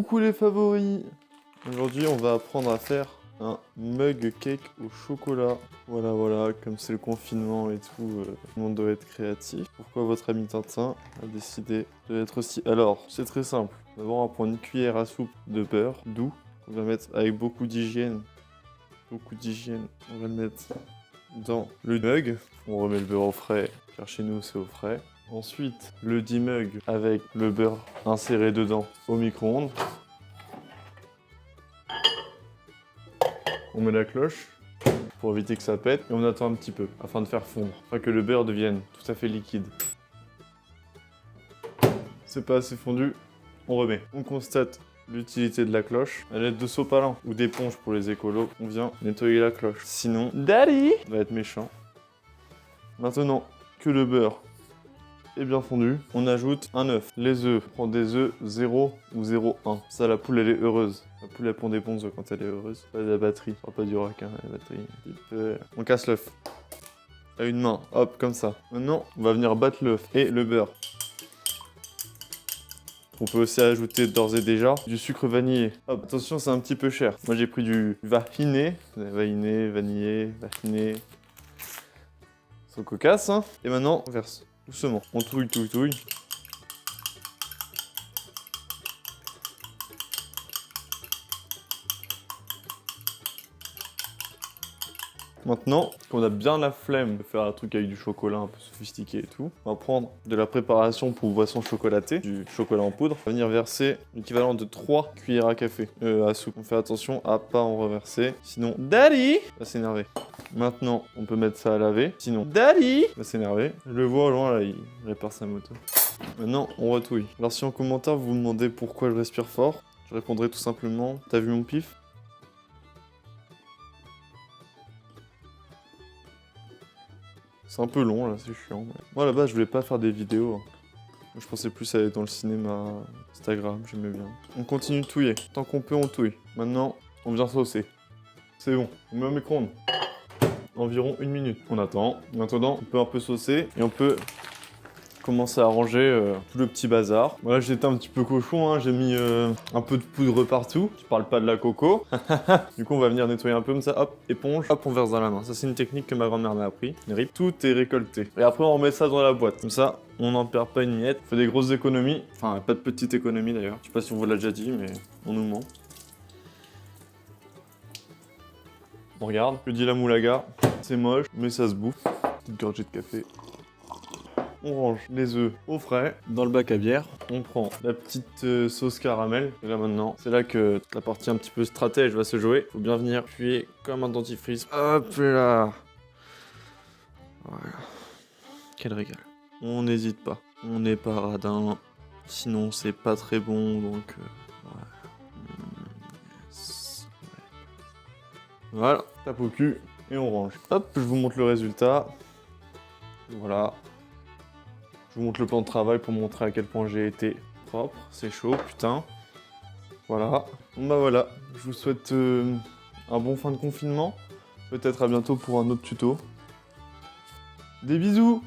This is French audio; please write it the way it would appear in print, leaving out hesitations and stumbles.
Coucou les favoris. Aujourd'hui on va apprendre à faire un mug cake au chocolat. Voilà, comme c'est le confinement et tout, tout le monde doit être créatif. Pourquoi votre ami Tintin a décidé de l'être aussi? Alors, c'est très simple. D'abord on va prendre une cuillère à soupe de beurre doux. On va mettre avec beaucoup d'hygiène. On va le mettre dans le mug. On remet le beurre au frais, car chez nous c'est au frais. Ensuite, le mug avec le beurre inséré dedans au micro-ondes. On met la cloche pour éviter que ça pète et on attend un petit peu afin de faire fondre, afin que le beurre devienne tout à fait liquide. C'est pas assez fondu, on remet. On constate l'utilité de la cloche. À l'aide de sopalin ou d'éponge pour les écolos, on vient nettoyer la cloche. Sinon, Daddy va être méchant. Maintenant que le beurre est bien fondu, on ajoute un œuf. Les œufs, on prend des œufs 0 ou 0,1. Ça, la poule, elle est heureuse. La poule, elle pond des bons œufs quand elle est heureuse. Pas de la batterie, pas du rack, hein, la batterie. On casse l'œuf. À une main, hop, comme ça. Maintenant, on va venir battre l'œuf et le beurre. On peut aussi ajouter d'ores et déjà du sucre vanillé. Hop, attention, c'est un petit peu cher. Moi, j'ai pris du vahiné. Vanillé. C'est cocasse, hein. Et maintenant, on verse doucement. On touille. Maintenant qu'on a bien la flemme de faire un truc avec du chocolat un peu sophistiqué et tout, on va prendre de la préparation pour boisson chocolatée, du chocolat en poudre. On va venir verser l'équivalent de 3 cuillères à café à soupe. On fait attention à pas en reverser, sinon Daddy va s'énerver. Maintenant, on peut mettre ça à laver, sinon Daddy va s'énerver. Je le vois au loin là, il répare sa moto. Maintenant, on retouille. Alors si en commentaire vous vous demandez pourquoi je respire fort, je répondrai tout simplement, t'as vu mon pif ? C'est un peu long là, c'est chiant. Mais... Moi là-bas je voulais pas faire des vidéos. Je pensais plus aller dans le cinéma, Instagram, j'aimais bien. On continue de touiller. Tant qu'on peut, on touille. Maintenant, on vient saucer. C'est bon, on met au micro-ondes. Environ 1 minute. On attend. Maintenant, on peut un peu saucer et on peut commencer à ranger tout le petit bazar. Voilà, j'étais un petit peu cochon, hein. J'ai mis un peu de poudre partout. Je parle pas de la coco. Du coup, on va venir nettoyer un peu comme ça. Hop, éponge. Hop, on verse dans la main. Ça, c'est une technique que ma grand-mère m'a appris. Rip. Tout est récolté. Et après, on remet ça dans la boîte. Comme ça, on n'en perd pas une miette. On fait des grosses économies. Enfin, pas de petites économies d'ailleurs. Je sais pas si on vous l'a déjà dit, mais on nous ment. On regarde. Que dit la moulaga? C'est moche, mais ça se bouffe. Petite gorgée de café. On range les œufs au frais dans le bac à bière. On prend la petite sauce caramel. Et là maintenant, c'est là que la partie un petit peu stratège va se jouer. Faut bien venir appuyer comme un dentifrice. Hop là. Voilà. Quel régal. On n'hésite pas. On n'est pas radin. Sinon, c'est pas très bon. Donc, voilà. Yes. Voilà. Tape au cul et on range. Hop, je vous montre le résultat. Voilà. Je vous montre le plan de travail pour montrer à quel point j'ai été propre. C'est chaud, putain. Voilà. Bon bah voilà. Je vous souhaite un bon fin de confinement. Peut-être à bientôt pour un autre tuto. Des bisous!